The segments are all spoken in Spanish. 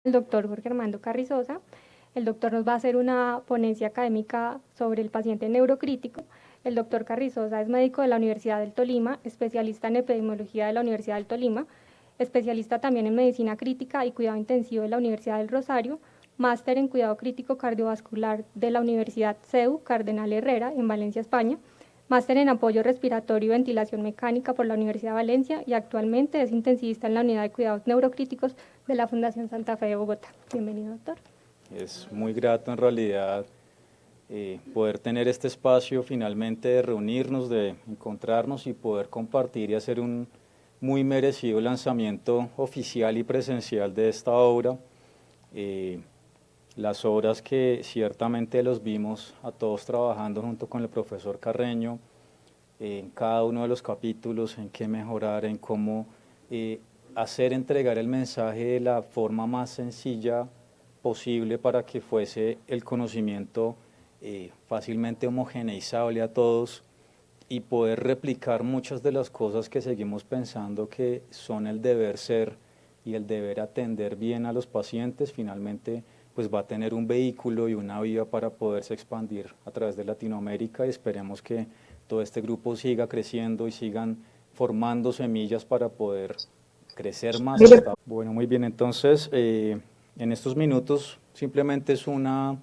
El doctor Jorge Armando Carrizosa. El doctor nos va a hacer una ponencia académica sobre el paciente neurocrítico. El doctor Carrizosa es médico de la Universidad del Tolima, especialista en epidemiología de la Universidad del Tolima, especialista también en medicina crítica y cuidado intensivo de la Universidad del Rosario, máster en cuidado crítico cardiovascular de la Universidad CEU Cardenal Herrera en Valencia, España, máster en apoyo respiratorio y ventilación mecánica por la Universidad de Valencia y actualmente es intensivista en la unidad de cuidados neurocríticos de la Fundación Santa Fe de Bogotá. Bienvenido, doctor. Es muy grato en realidad poder tener este espacio finalmente de reunirnos, de encontrarnos y poder compartir y hacer un muy merecido lanzamiento oficial y presencial de esta obra. Las obras que ciertamente los vimos a todos trabajando junto con el profesor Carreño, en cada uno de los capítulos, en qué mejorar, en cómo entregar el mensaje de la forma más sencilla posible para que fuese el conocimiento fácilmente homogeneizable a todos y poder replicar muchas de las cosas que seguimos pensando que son el deber ser y el deber atender bien a los pacientes, finalmente pues va a tener un vehículo y una vía para poderse expandir a través de Latinoamérica y esperemos que todo este grupo siga creciendo y sigan formando semillas para poder crecer más. Bueno, muy bien, entonces en estos minutos simplemente es una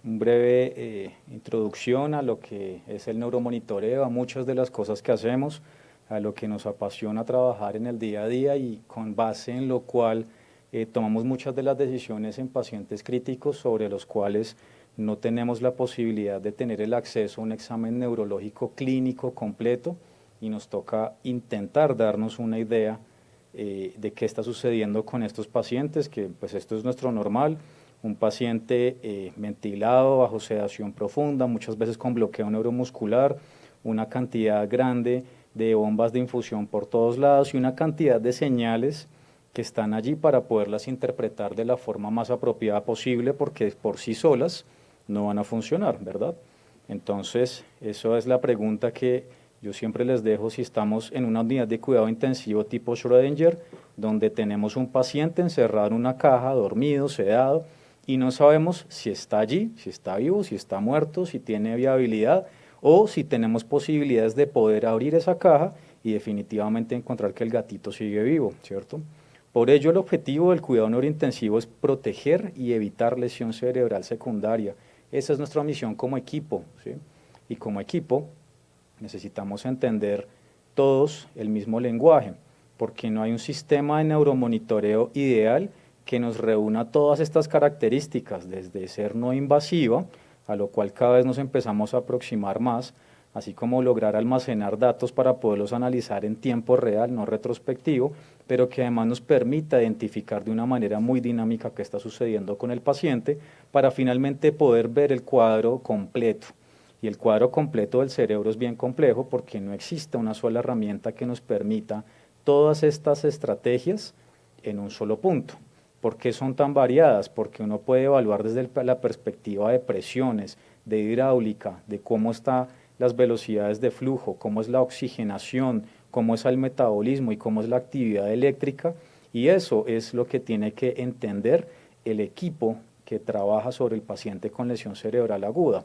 breve introducción a lo que es el neuromonitoreo, a muchas de las cosas que hacemos, a lo que nos apasiona trabajar en el día a día y con base en lo cual tomamos muchas de las decisiones en pacientes críticos sobre los cuales no tenemos la posibilidad de tener el acceso a un examen neurológico clínico completo y nos toca intentar darnos una idea de qué está sucediendo con estos pacientes, que pues esto es nuestro normal, un paciente ventilado bajo sedación profunda, muchas veces con bloqueo neuromuscular, una cantidad grande de bombas de infusión por todos lados y una cantidad de señales que están allí para poderlas interpretar de la forma más apropiada posible porque por sí solas no van a funcionar, ¿verdad? Entonces, eso es la pregunta que yo siempre les dejo si estamos en una unidad de cuidado intensivo tipo Schrödinger, donde tenemos un paciente encerrado en una caja, dormido, sedado, y no sabemos si está allí, si está vivo, si está muerto, si tiene viabilidad, o si tenemos posibilidades de poder abrir esa caja y definitivamente encontrar que el gatito sigue vivo, ¿cierto? Por ello, el objetivo del cuidado neurointensivo es proteger y evitar lesión cerebral secundaria. Esa es nuestra misión como equipo, ¿sí? Y como equipo necesitamos entender todos el mismo lenguaje, porque no hay un sistema de neuromonitoreo ideal que nos reúna todas estas características, desde ser no invasiva, a lo cual cada vez nos empezamos a aproximar más, así como lograr almacenar datos para poderlos analizar en tiempo real, no retrospectivo, pero que además nos permita identificar de una manera muy dinámica qué está sucediendo con el paciente para finalmente poder ver el cuadro completo. Y el cuadro completo del cerebro es bien complejo porque no existe una sola herramienta que nos permita todas estas estrategias en un solo punto. ¿Por qué son tan variadas? Porque uno puede evaluar desde la perspectiva de presiones, de hidráulica, de cómo están las velocidades de flujo, cómo es la oxigenación, cómo es el metabolismo y cómo es la actividad eléctrica. Y eso es lo que tiene que entender el equipo que trabaja sobre el paciente con lesión cerebral aguda.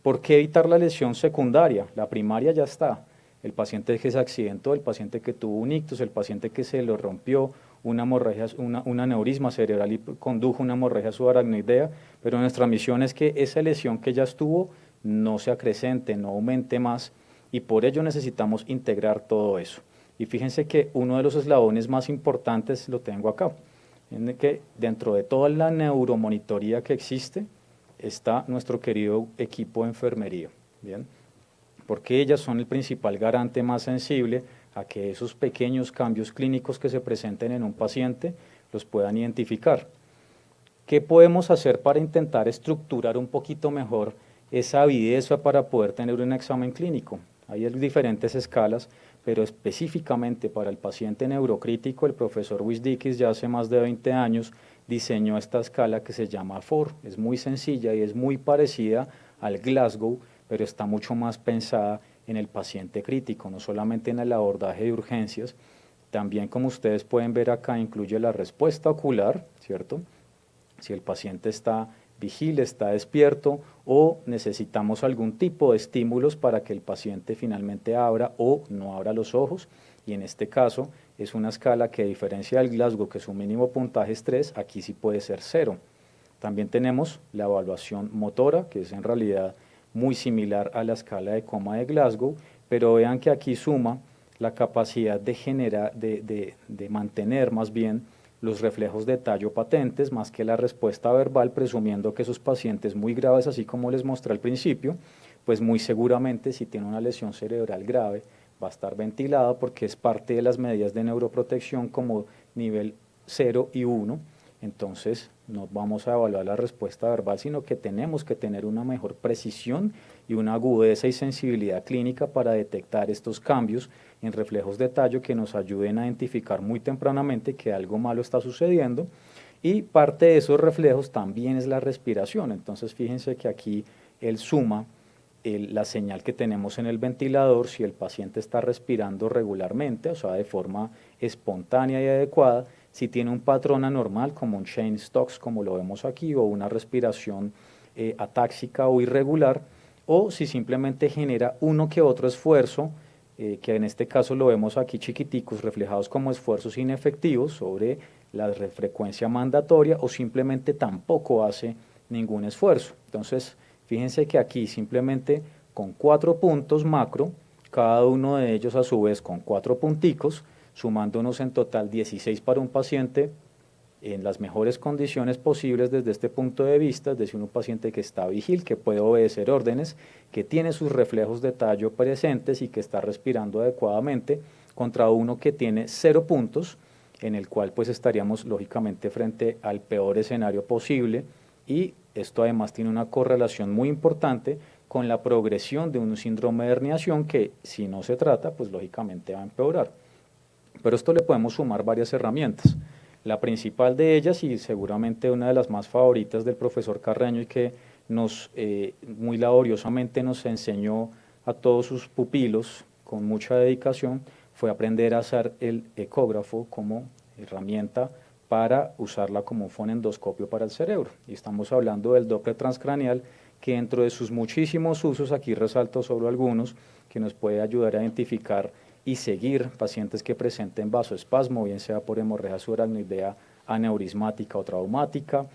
¿Por qué evitar la lesión secundaria? La primaria ya está. El paciente que se accidentó, el paciente que tuvo un ictus, el paciente que se lo rompió, una hemorragia, un aneurisma cerebral y condujo una hemorragia subaracnoidea, pero nuestra misión es que esa lesión que ya estuvo no se acrecente, no aumente más, y por ello necesitamos integrar todo eso. Y fíjense que uno de los eslabones más importantes lo tengo acá, en que dentro de toda la neuromonitoría que existe, está nuestro querido equipo de enfermería, ¿bien? Porque ellas son el principal garante más sensible a que esos pequeños cambios clínicos que se presenten en un paciente los puedan identificar. ¿Qué podemos hacer para intentar estructurar un poquito mejor esa avidez para poder tener un examen clínico? Hay diferentes escalas, pero específicamente para el paciente neurocrítico, el profesor Wisdikis ya hace más de 20 años diseñó esta escala que se llama FOR. Es muy sencilla y es muy parecida al Glasgow, pero está mucho más pensada en el paciente crítico, no solamente en el abordaje de urgencias. También, como ustedes pueden ver acá, incluye la respuesta ocular, ¿cierto? si el paciente está vigile, está despierto o necesitamos algún tipo de estímulos para que el paciente finalmente abra o no abra los ojos, y en este caso es una escala que, a diferencia del Glasgow, que su mínimo puntaje es 3, aquí sí puede ser 0. También tenemos la evaluación motora, que es en realidad muy similar a la escala de coma de Glasgow, pero vean que aquí suma la capacidad de generar, de mantener más bien los reflejos de tallo patentes más que la respuesta verbal, presumiendo que esos pacientes muy graves, así como les mostré al principio, pues muy seguramente si tiene una lesión cerebral grave va a estar ventilado porque es parte de las medidas de neuroprotección como nivel 0 y 1. Entonces no vamos a evaluar la respuesta verbal, sino que tenemos que tener una mejor precisión y una agudeza y sensibilidad clínica para detectar estos cambios en reflejos de tallo que nos ayuden a identificar muy tempranamente que algo malo está sucediendo. Y parte de esos reflejos también es la respiración. Entonces fíjense que aquí él suma la señal que tenemos en el ventilador, si el paciente está respirando regularmente, o sea, de forma espontánea y adecuada, si tiene un patrón anormal como un Cheyne-Stokes, como lo vemos aquí, o una respiración atáxica o irregular, o si simplemente genera uno que otro esfuerzo, que en este caso lo vemos aquí chiquiticos, reflejados como esfuerzos inefectivos sobre la frecuencia mandatoria, o simplemente tampoco hace ningún esfuerzo. Entonces, fíjense que aquí simplemente con 4 puntos macro, cada uno de ellos a su vez con 4 punticos, sumándonos en total 16 para un paciente en las mejores condiciones posibles desde este punto de vista, es decir, un paciente que está vigil, que puede obedecer órdenes, que tiene sus reflejos de tallo presentes y que está respirando adecuadamente, contra uno que tiene 0 puntos, en el cual pues estaríamos lógicamente frente al peor escenario posible, y esto además tiene una correlación muy importante con la progresión de un síndrome de herniación que, si no se trata, pues lógicamente va a empeorar. Pero esto le podemos sumar varias herramientas. La principal de ellas, y seguramente una de las más favoritas del profesor Carreño y que muy laboriosamente nos enseñó a todos sus pupilos con mucha dedicación, fue aprender a hacer el ecógrafo como herramienta para usarla como un fonendoscopio para el cerebro. Y estamos hablando del Doppler transcraneal, que dentro de sus muchísimos usos, aquí resalto solo algunos, que nos puede ayudar a identificar y seguir pacientes que presenten vasoespasmo, bien sea por hemorragia subaracnoidea aneurismática o traumática.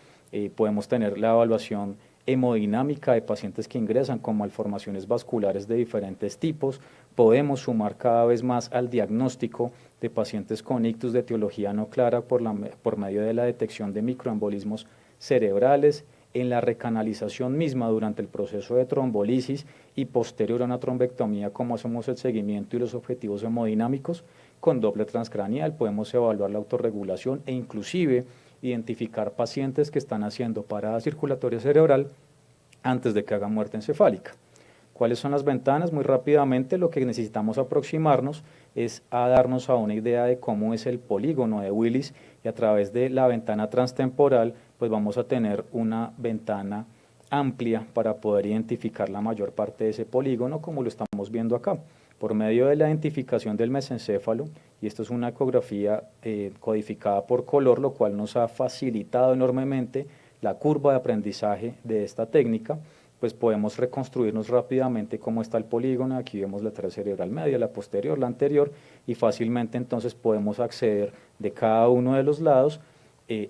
Podemos tener la evaluación hemodinámica de pacientes que ingresan con malformaciones vasculares de diferentes tipos. Podemos sumar cada vez más al diagnóstico de pacientes con ictus de etiología no clara por medio de la detección de microembolismos cerebrales, en la recanalización misma durante el proceso de trombolisis y posterior a una trombectomía, como hacemos el seguimiento y los objetivos hemodinámicos. Con Doppler transcraneal podemos evaluar la autorregulación e inclusive identificar pacientes que están haciendo parada circulatoria cerebral antes de que hagan muerte encefálica. ¿Cuáles son las ventanas? Muy rápidamente, lo que necesitamos aproximarnos es a darnos a una idea de cómo es el polígono de Willis, y a través de la ventana transtemporal pues vamos a tener una ventana amplia para poder identificar la mayor parte de ese polígono, como lo estamos viendo acá, por medio de la identificación del mesencéfalo, y esto es una ecografía codificada por color, lo cual nos ha facilitado enormemente la curva de aprendizaje de esta técnica. Pues podemos reconstruirnos rápidamente cómo está el polígono. Aquí vemos la lateral cerebral media, la posterior, la anterior, y fácilmente entonces podemos acceder de cada uno de los lados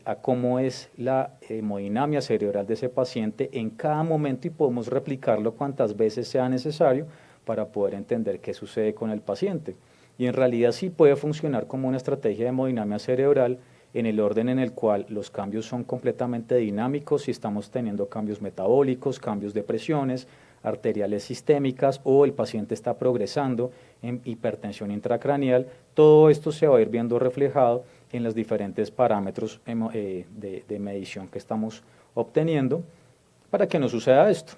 a cómo es la hemodinamia cerebral de ese paciente en cada momento, y podemos replicarlo cuantas veces sea necesario para poder entender qué sucede con el paciente. Y en realidad sí puede funcionar como una estrategia de hemodinamia cerebral en el orden en el cual los cambios son completamente dinámicos, si estamos teniendo cambios metabólicos, cambios de presiones arteriales sistémicas, o el paciente está progresando en hipertensión intracraneal. Todo esto se va a ir viendo reflejado en los diferentes parámetros de medición que estamos obteniendo para que no suceda esto.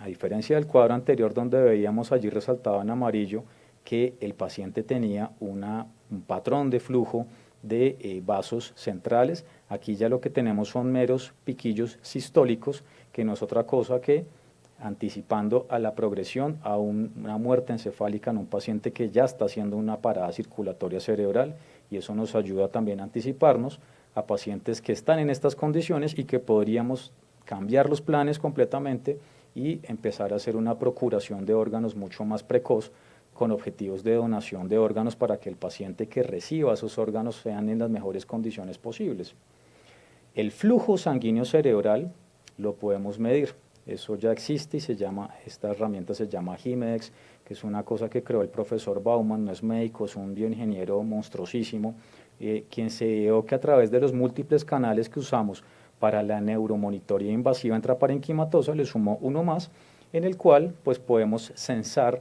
A diferencia del cuadro anterior, donde veíamos allí resaltado en amarillo que el paciente tenía un patrón de flujo de vasos centrales, aquí ya lo que tenemos son meros piquillos sistólicos, que no es otra cosa que anticipando a la progresión a una muerte encefálica en un paciente que ya está haciendo una parada circulatoria cerebral, y eso nos ayuda también a anticiparnos a pacientes que están en estas condiciones y que podríamos cambiar los planes completamente y empezar a hacer una procuración de órganos mucho más precoz con objetivos de donación de órganos para que el paciente que reciba esos órganos sean en las mejores condiciones posibles. El flujo sanguíneo cerebral lo podemos medir, eso ya existe y esta herramienta se llama HIMEDEX, que es una cosa que creó el profesor Baumann, no es médico, es un bioingeniero monstruosísimo, quien se dio que a través de los múltiples canales que usamos para la neuromonitoría invasiva intraparenquimatosa le sumó uno más, en el cual pues podemos censar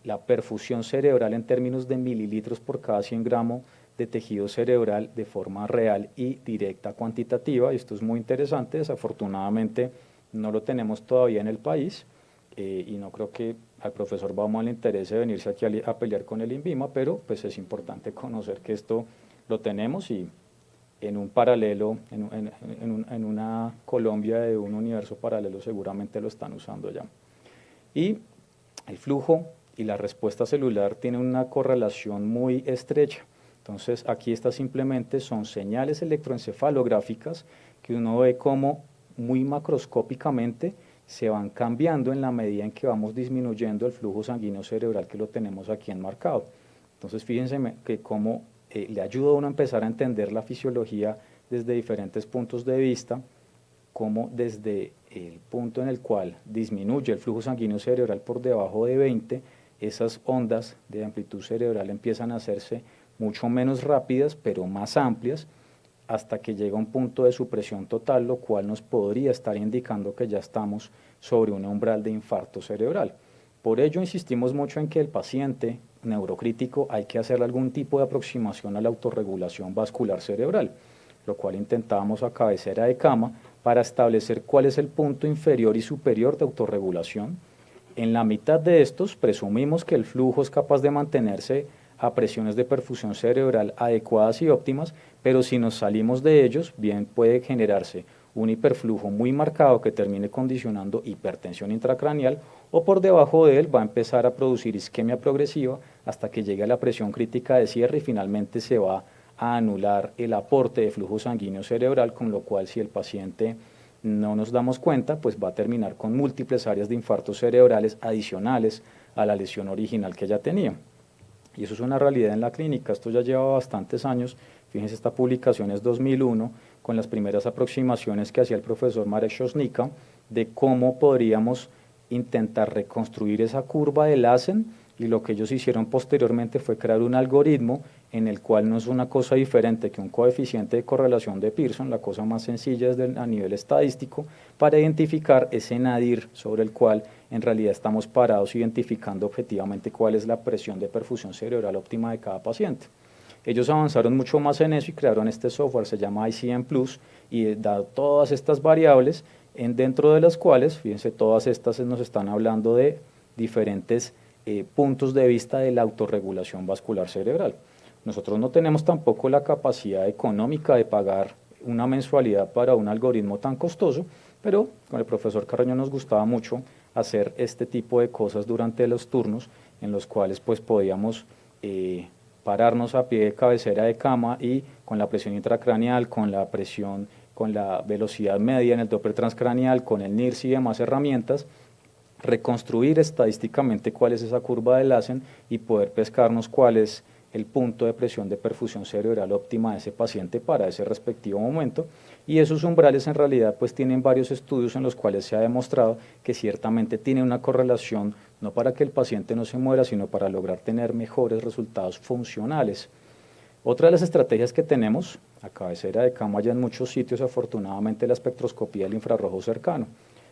la perfusión cerebral en términos de mililitros por cada 100 gramos de tejido cerebral de forma real y directa cuantitativa, y esto es muy interesante. Desafortunadamente no lo tenemos todavía en el país, y no creo que al profesor Baumann le interese venirse aquí a pelear con el INVIMA, pero pues es importante conocer que esto lo tenemos y en un paralelo, en una Colombia de un universo paralelo seguramente lo están usando ya. Y el flujo y la respuesta celular tienen una correlación muy estrecha. Entonces aquí estas simplemente son señales electroencefalográficas que uno ve como muy macroscópicamente se van cambiando en la medida en que vamos disminuyendo el flujo sanguíneo cerebral, que lo tenemos aquí enmarcado. Entonces fíjense que cómo le ayuda a uno a empezar a entender la fisiología desde diferentes puntos de vista, como desde el punto en el cual disminuye el flujo sanguíneo cerebral por debajo de 20, esas ondas de amplitud cerebral empiezan a hacerse mucho menos rápidas, pero más amplias, hasta que llega un punto de supresión total, lo cual nos podría estar indicando que ya estamos sobre un umbral de infarto cerebral. Por ello insistimos mucho en que el paciente neurocrítico hay que hacer algún tipo de aproximación a la autorregulación vascular cerebral, lo cual intentábamos a cabecera de cama para establecer cuál es el punto inferior y superior de autorregulación. En la mitad de estos presumimos que el flujo es capaz de mantenerse a presiones de perfusión cerebral adecuadas y óptimas, pero si nos salimos de ellos, bien puede generarse un hiperflujo muy marcado que termine condicionando hipertensión intracraneal, o por debajo de él va a empezar a producir isquemia progresiva hasta que llegue a la presión crítica de cierre y finalmente se va a anular el aporte de flujo sanguíneo cerebral, con lo cual si el paciente no nos damos cuenta, pues va a terminar con múltiples áreas de infartos cerebrales adicionales a la lesión original que ya tenía. Y eso es una realidad en la clínica, esto ya lleva bastantes años. Fíjense, esta publicación es 2001, con las primeras aproximaciones que hacía el profesor Marek Sosnica de cómo podríamos intentar reconstruir esa curva de Lassen, y lo que ellos hicieron posteriormente fue crear un algoritmo en el cual no es una cosa diferente que un coeficiente de correlación de Pearson, la cosa más sencilla es a nivel estadístico, para identificar ese nadir sobre el cual en realidad estamos parados identificando objetivamente cuál es la presión de perfusión cerebral óptima de cada paciente. Ellos avanzaron mucho más en eso y crearon este software, se llama ICM Plus, y dado todas estas variables, dentro de las cuales, fíjense, todas estas nos están hablando de diferentes puntos de vista de la autorregulación vascular cerebral. Nosotros no tenemos tampoco la capacidad económica de pagar una mensualidad para un algoritmo tan costoso, pero con el profesor Carreño nos gustaba mucho hacer este tipo de cosas durante los turnos, en los cuales pues podíamos pararnos a pie de cabecera de cama y con la presión intracraneal, con la presión, con la velocidad media en el Doppler transcraneal, con el NIRS y demás herramientas, reconstruir estadísticamente cuál es esa curva de Lassen y poder pescarnos cuál es el punto de presión de perfusión cerebral óptima de ese paciente para ese respectivo momento. Y esos umbrales en realidad pues tienen varios estudios en los cuales se ha demostrado que ciertamente tiene una correlación, no para que el paciente no se muera, sino para lograr tener mejores resultados funcionales. Otra de las estrategias que tenemos a cabecera de cama ya en muchos sitios, afortunadamente, la espectroscopía del infrarrojo cercano.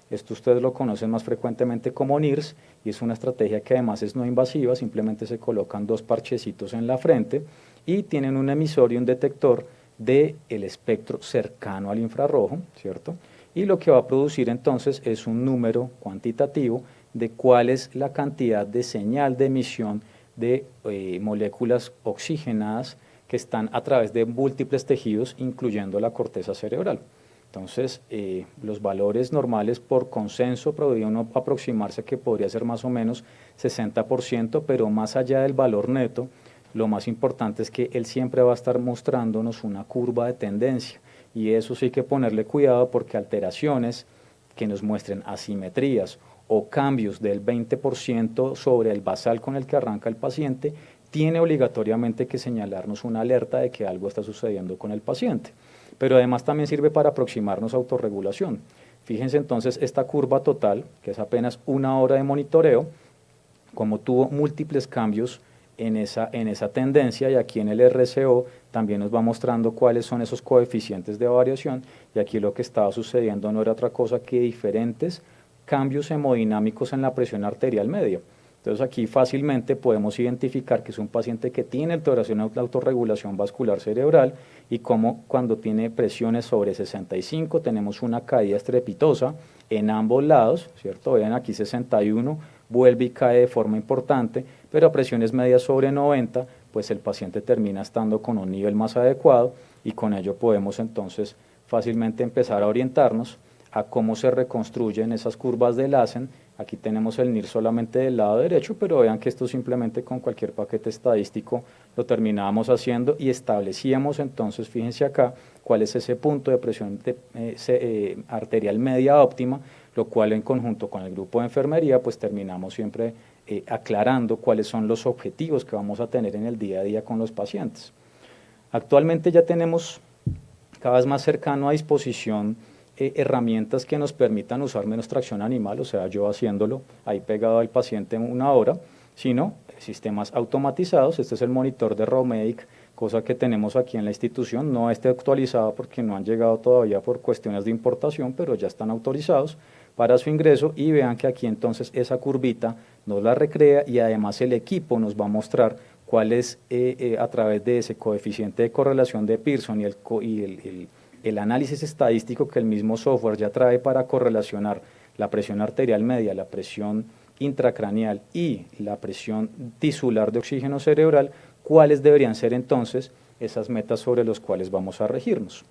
Esto ustedes lo conocen más frecuentemente como NIRS, y es una estrategia que además es no invasiva, simplemente se colocan dos parchecitos en la frente y tienen un emisor y un detector del espectro cercano al infrarrojo, ¿cierto? Y lo que va a producir entonces es un número cuantitativo de cuál es la cantidad de señal de emisión de moléculas oxigenadas que están a través de múltiples tejidos, incluyendo la corteza cerebral. Entonces, los valores normales por consenso podría uno aproximarse que podría ser más o menos 60%, pero más allá del valor neto, lo más importante es que él siempre va a estar mostrándonos una curva de tendencia, y eso sí hay que ponerle cuidado, porque alteraciones que nos muestren asimetrías o cambios del 20% sobre el basal con el que arranca el paciente, tiene obligatoriamente que señalarnos una alerta de que algo está sucediendo con el paciente. Pero además también sirve para aproximarnos a autorregulación. Fíjense entonces esta curva total, que es apenas una hora de monitoreo, como tuvo múltiples cambios en esa tendencia, y aquí en el RCO también nos va mostrando cuáles son esos coeficientes de variación, y aquí lo que estaba sucediendo no era otra cosa que diferentes cambios hemodinámicos en la presión arterial media. Entonces aquí fácilmente podemos identificar que es un paciente que tiene alteración de autorregulación vascular cerebral, y como cuando tiene presiones sobre 65 tenemos una caída estrepitosa en ambos lados, ¿cierto? Vean aquí 61, vuelve y cae de forma importante, pero a presiones medias sobre 90, pues el paciente termina estando con un nivel más adecuado, y con ello podemos entonces fácilmente empezar a orientarnos a cómo se reconstruyen esas curvas de Lassen. Aquí tenemos el NIR solamente del lado derecho, pero vean que esto simplemente con cualquier paquete estadístico lo terminábamos haciendo, y establecíamos entonces, fíjense acá, cuál es ese punto de presión arterial media óptima, lo cual en conjunto con el grupo de enfermería pues terminamos siempre aclarando cuáles son los objetivos que vamos a tener en el día a día con los pacientes. Actualmente ya tenemos cada vez más cercano a disposición herramientas que nos permitan usar menos tracción animal, o sea, yo haciéndolo ahí pegado al paciente en una hora, sino sistemas automatizados. Este es el monitor de Romedic, cosa que tenemos aquí en la institución, no esté actualizado porque no han llegado todavía por cuestiones de importación, pero ya están autorizados para su ingreso, y vean que aquí entonces esa curvita nos la recrea, y además el equipo nos va a mostrar cuál es a través de ese coeficiente de correlación de Pearson y el análisis estadístico que el mismo software ya trae para correlacionar la presión arterial media, la presión intracraneal y la presión tisular de oxígeno cerebral, cuáles deberían ser entonces esas metas sobre las cuales vamos a regirnos.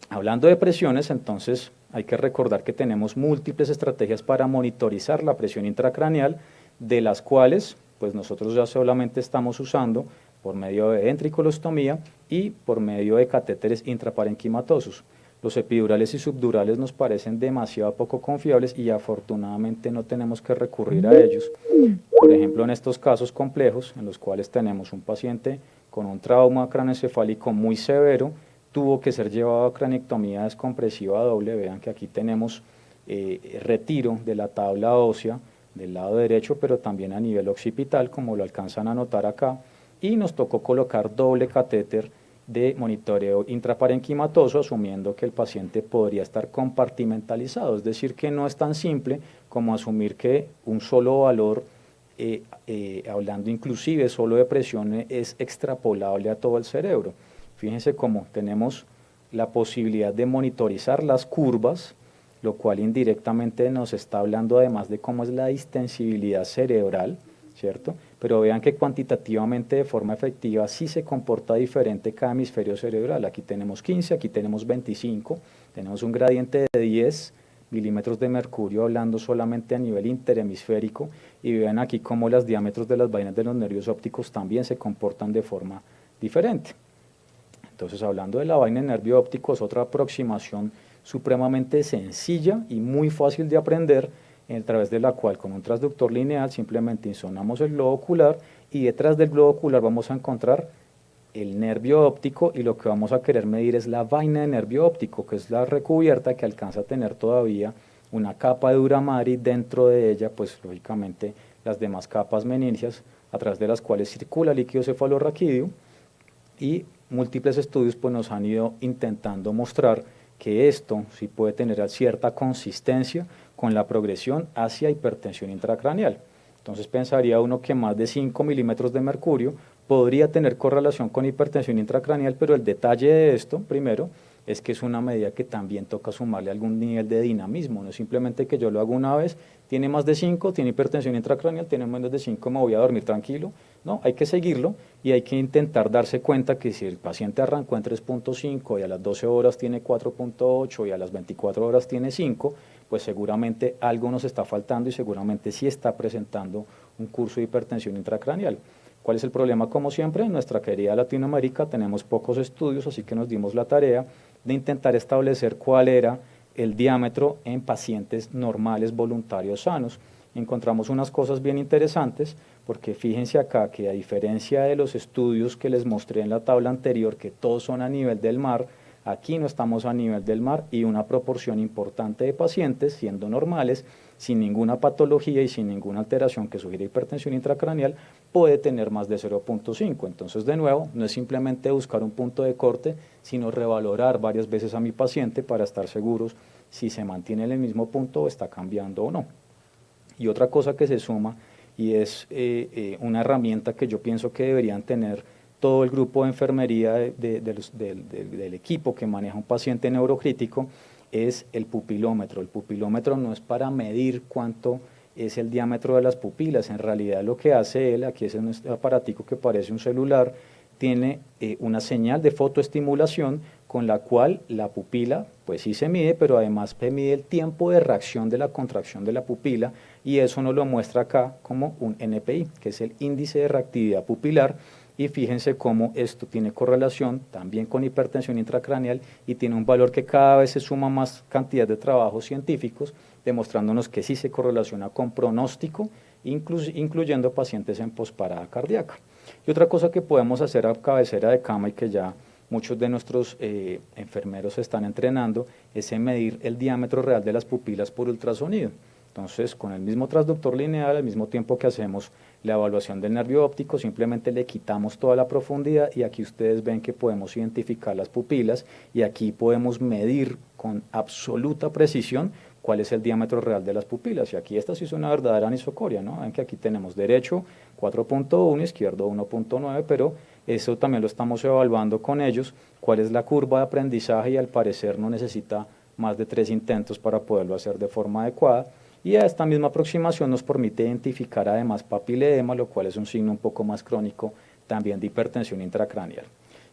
Hablando de presiones, entonces hay que recordar que tenemos múltiples estrategias para monitorizar la presión intracraneal, de las cuales pues nosotros ya solamente estamos usando por medio de ventriculostomía y por medio de catéteres intraparenquimatosos. Los epidurales y subdurales nos parecen demasiado poco confiables, y afortunadamente no tenemos que recurrir a ellos. Por ejemplo, en estos casos complejos, en los cuales tenemos un paciente con un trauma craneoencefálico muy severo, tuvo que ser llevado a craneectomía descompresiva doble. Vean que aquí tenemos retiro de la tabla ósea del lado derecho, pero también a nivel occipital, como lo alcanzan a notar acá, y nos tocó colocar doble catéter de monitoreo intraparenquimatoso, asumiendo que el paciente podría estar compartimentalizado, es decir, que no es tan simple como asumir que un solo valor, hablando inclusive solo de presión, es extrapolable a todo el cerebro. Fíjense cómo tenemos la posibilidad de monitorizar las curvas, lo cual indirectamente nos está hablando además de cómo es la distensibilidad cerebral, ¿cierto? Pero vean que cuantitativamente, de forma efectiva, sí se comporta diferente cada hemisferio cerebral. Aquí tenemos 15, aquí tenemos 25, tenemos un gradiente de 10 milímetros de mercurio, hablando solamente a nivel interhemisférico, y vean aquí cómo los diámetros de las vainas de los nervios ópticos también se comportan de forma diferente. Entonces, hablando de la vaina de nervio óptico, es otra aproximación supremamente sencilla y muy fácil de aprender, a través de la cual con un transductor lineal simplemente insonamos el globo ocular, y detrás del globo ocular vamos a encontrar el nervio óptico, y lo que vamos a querer medir es la vaina de nervio óptico, que es la recubierta que alcanza a tener todavía una capa de dura madre, dentro de ella pues lógicamente las demás capas meningias, a través de las cuales circula líquido cefalorraquídeo, y múltiples estudios pues nos han ido intentando mostrar que esto sí puede tener cierta consistencia con la progresión hacia hipertensión intracraneal. Entonces pensaría uno que más de 5 milímetros de mercurio podría tener correlación con hipertensión intracraneal, pero el detalle de esto, primero, es que es una medida que también toca sumarle algún nivel de dinamismo, no es simplemente que yo lo hago una vez, tiene más de 5, tiene hipertensión intracraneal, tiene menos de 5, me voy a dormir tranquilo. No, hay que seguirlo, y hay que intentar darse cuenta que si el paciente arrancó en 3.5 y a las 12 horas tiene 4.8 y a las 24 horas tiene 5, pues seguramente algo nos está faltando, y seguramente sí está presentando un curso de hipertensión intracraneal. ¿Cuál es el problema? Como siempre, en nuestra querida Latinoamérica tenemos pocos estudios, así que nos dimos la tarea de intentar establecer cuál era el diámetro en pacientes normales voluntarios sanos. Encontramos unas cosas bien interesantes, porque fíjense acá que a diferencia de los estudios que les mostré en la tabla anterior, que todos son a nivel del mar, aquí no estamos a nivel del mar y una proporción importante de pacientes, siendo normales, sin ninguna patología y sin ninguna alteración que sugiera hipertensión intracraneal, puede tener más de 0.5. Entonces, de nuevo, no es simplemente buscar un punto de corte, sino revalorar varias veces a mi paciente para estar seguros si se mantiene en el mismo punto o está cambiando o no. Y otra cosa que se suma, y es una herramienta que yo pienso que deberían tener todo el grupo de enfermería del equipo que maneja un paciente neurocrítico, es el pupilómetro. El pupilómetro no es para medir cuánto es el diámetro de las pupilas, en realidad lo que hace él, aquí es un aparatico que parece un celular, tiene una señal de fotoestimulación con la cual la pupila, pues sí se mide, pero además se mide el tiempo de reacción de la contracción de la pupila, y eso nos lo muestra acá como un NPI, que es el índice de reactividad pupilar, y fíjense cómo esto tiene correlación también con hipertensión intracraneal y tiene un valor que cada vez se suma más cantidad de trabajos científicos, demostrándonos que sí se correlaciona con pronóstico, incluyendo pacientes en posparada cardíaca. Y otra cosa que podemos hacer a cabecera de cama y que ya muchos de nuestros enfermeros están entrenando es en medir el diámetro real de las pupilas por ultrasonido. Entonces, con el mismo transductor lineal, al mismo tiempo que hacemos la evaluación del nervio óptico, simplemente le quitamos toda la profundidad y aquí ustedes ven que podemos identificar las pupilas y aquí podemos medir con absoluta precisión cuál es el diámetro real de las pupilas. Y aquí esta sí es una verdadera anisocoria, ¿no? Ven que aquí tenemos derecho 4.1, izquierdo 1.9, pero eso también lo estamos evaluando con ellos, cuál es la curva de aprendizaje y al parecer no necesita más de 3 intentos para poderlo hacer de forma adecuada. Y a esta misma aproximación nos permite identificar además papiledema, lo cual es un signo un poco más crónico también de hipertensión intracraneal.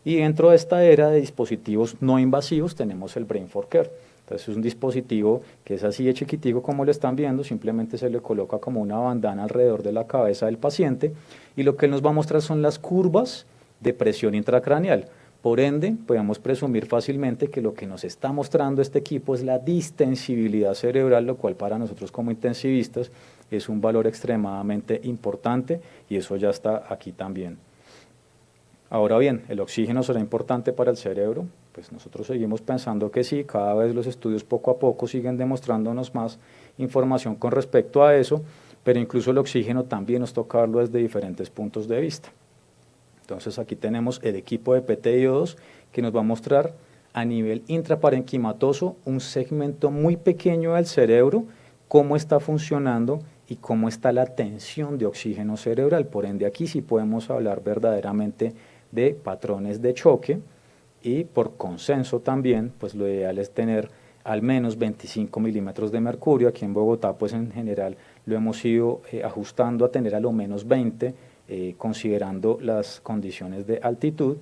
Y dentro de esta era de dispositivos no invasivos tenemos el Brain for Care. Entonces es un dispositivo que es así de chiquitico como lo están viendo, simplemente se le coloca como una bandana alrededor de la cabeza del paciente y lo que él nos va a mostrar son las curvas de presión intracraneal. Por ende, podemos presumir fácilmente que lo que nos está mostrando este equipo es la distensibilidad cerebral, lo cual para nosotros como intensivistas es un valor extremadamente importante y eso ya está aquí también. Ahora bien, ¿el oxígeno será importante para el cerebro? Pues nosotros seguimos pensando que sí, cada vez los estudios poco a poco siguen demostrándonos más información con respecto a eso, pero incluso el oxígeno también nos toca verlo desde diferentes puntos de vista. Entonces aquí tenemos el equipo de PTIO2 que nos va a mostrar a nivel intraparenquimatoso un segmento muy pequeño del cerebro, cómo está funcionando y cómo está la tensión de oxígeno cerebral. Por ende aquí sí podemos hablar verdaderamente de patrones de choque y por consenso también, pues lo ideal es tener al menos 25 milímetros de mercurio. Aquí en Bogotá pues en general lo hemos ido ajustando a tener a lo menos 20, considerando las condiciones de altitud,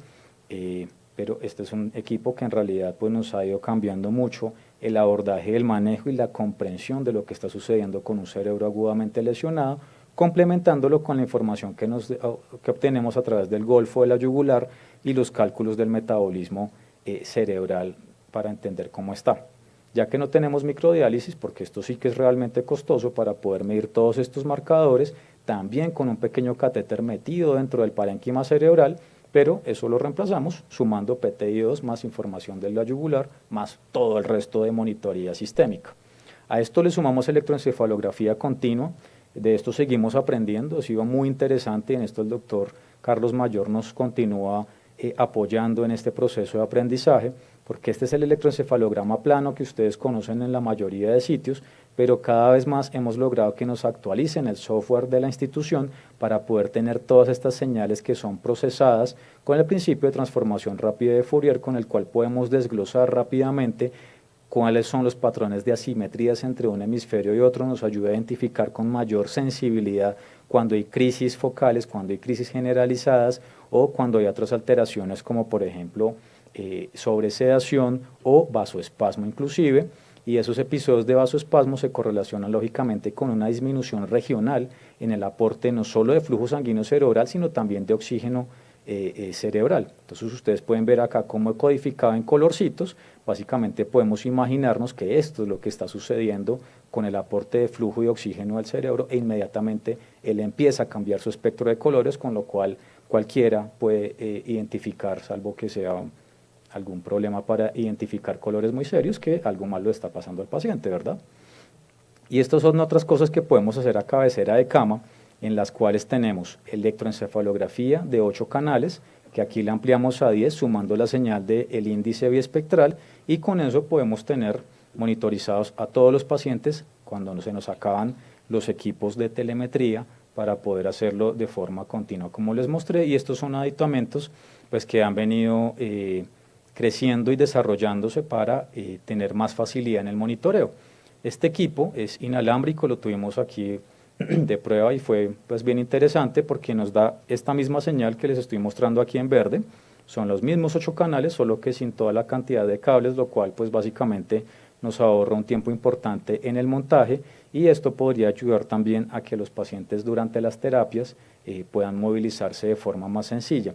pero este es un equipo que en realidad pues nos ha ido cambiando mucho el abordaje del manejo y la comprensión de lo que está sucediendo con un cerebro agudamente lesionado, complementándolo con la información que obtenemos a través del golfo de la yugular y los cálculos del metabolismo cerebral para entender cómo está. Ya que no tenemos microdiálisis, porque esto sí que es realmente costoso para poder medir todos estos marcadores, también con un pequeño catéter metido dentro del parénquima cerebral, pero eso lo reemplazamos sumando PTI2 más información de la yugular, más todo el resto de monitoría sistémica. A esto le sumamos electroencefalografía continua, de esto seguimos aprendiendo, ha sido muy interesante y en esto el doctor Carlos Mayor nos continúa apoyando en este proceso de aprendizaje, porque este es el electroencefalograma plano que ustedes conocen en la mayoría de sitios, pero cada vez más hemos logrado que nos actualicen el software de la institución para poder tener todas estas señales que son procesadas con el principio de transformación rápida de Fourier, con el cual podemos desglosar rápidamente cuáles son los patrones de asimetrías entre un hemisferio y otro, nos ayuda a identificar con mayor sensibilidad cuando hay crisis focales, cuando hay crisis generalizadas o cuando hay otras alteraciones como por ejemplo sobresedación o vasoespasmo inclusive, y esos episodios de vasoespasmo se correlacionan lógicamente con una disminución regional en el aporte no solo de flujo sanguíneo cerebral, sino también de oxígeno cerebral. Entonces ustedes pueden ver acá cómo he codificado en colorcitos. Básicamente podemos imaginarnos que esto es lo que está sucediendo con el aporte de flujo de oxígeno al cerebro, e inmediatamente él empieza a cambiar su espectro de colores, con lo cual cualquiera puede identificar, salvo que sea algún problema para identificar colores muy serios, que algo mal lo está pasando al paciente, ¿verdad? Y estas son otras cosas que podemos hacer a cabecera de cama, en las cuales tenemos electroencefalografía de 8 canales, que aquí le ampliamos a 10 sumando la señal del índice biespectral, y con eso podemos tener monitorizados a todos los pacientes cuando se nos acaban los equipos de telemetría para poder hacerlo de forma continua, como les mostré. Y estos son aditamentos pues, que han venido creciendo y desarrollándose para tener más facilidad en el monitoreo. Este equipo es inalámbrico, lo tuvimos aquí de prueba y fue pues bien interesante porque nos da esta misma señal que les estoy mostrando aquí en verde. Son los mismos 8 canales, solo que sin toda la cantidad de cables, lo cual pues básicamente nos ahorra un tiempo importante en el montaje, y esto podría ayudar también a que los pacientes durante las terapias puedan movilizarse de forma más sencilla.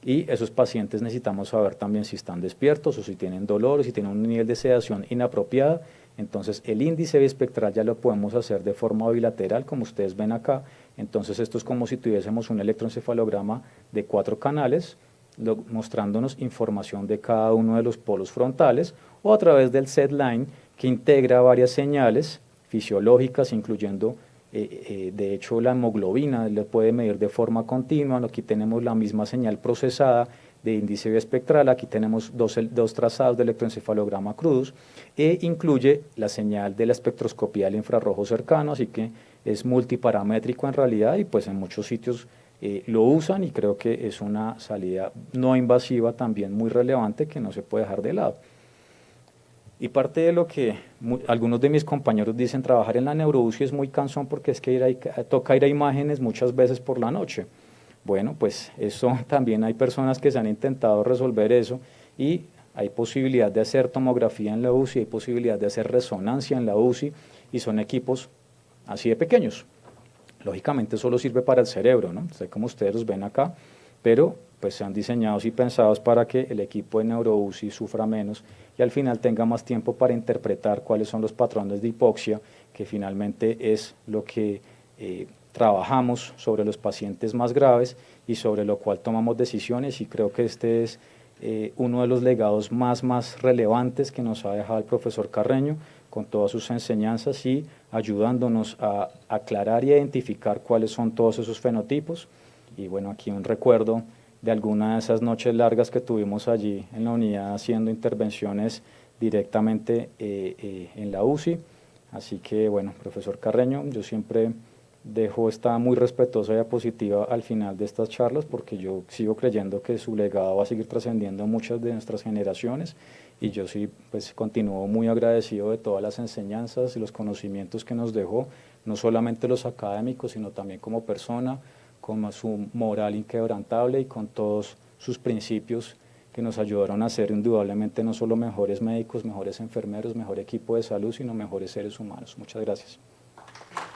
Y esos pacientes necesitamos saber también si están despiertos o si tienen dolor o si tienen un nivel de sedación inapropiada. Entonces el índice biespectral ya lo podemos hacer de forma bilateral, como ustedes ven acá. Entonces esto es como si tuviésemos un electroencefalograma de 4 canales, mostrándonos información de cada uno de los polos frontales, o a través del SedLine, que integra varias señales fisiológicas, incluyendo de hecho la hemoglobina, le puede medir de forma continua. Aquí tenemos la misma señal procesada de índice biespectral, aquí tenemos dos trazados de electroencefalograma crudos, e incluye la señal de la espectroscopía del infrarrojo cercano, así que es multiparamétrico en realidad, y pues en muchos sitios lo usan, y creo que es una salida no invasiva también muy relevante que no se puede dejar de lado. Y parte de lo que algunos de mis compañeros dicen, trabajar en la neuro-UCI es muy cansón porque es que toca ir a imágenes muchas veces por la noche. Bueno, pues eso también hay personas que se han intentado resolver eso, y hay posibilidad de hacer tomografía en la UCI, hay posibilidad de hacer resonancia en la UCI, y son equipos así de pequeños. Lógicamente solo sirve para el cerebro, ¿no? Sé como ustedes los ven acá, pero pues sean diseñados y pensados para que el equipo de neuro-UCI sufra menos y al final tenga más tiempo para interpretar cuáles son los patrones de hipoxia, que finalmente es lo que trabajamos sobre los pacientes más graves y sobre lo cual tomamos decisiones. Y creo que este es uno de los legados más relevantes que nos ha dejado el profesor Carreño, con todas sus enseñanzas y ayudándonos a aclarar y a identificar cuáles son todos esos fenotipos. Y bueno, aquí un recuerdo de alguna de esas noches largas que tuvimos allí en la unidad haciendo intervenciones directamente en la UCI. Así que bueno, profesor Carreño, yo siempre dejo esta muy respetuosa diapositiva al final de estas charlas, porque yo sigo creyendo que su legado va a seguir trascendiendo muchas de nuestras generaciones, y yo sí pues continúo muy agradecido de todas las enseñanzas y los conocimientos que nos dejó, no solamente los académicos, sino también como persona, con su moral inquebrantable y con todos sus principios que nos ayudaron a ser indudablemente no solo mejores médicos, mejores enfermeros, mejor equipo de salud, sino mejores seres humanos. Muchas gracias.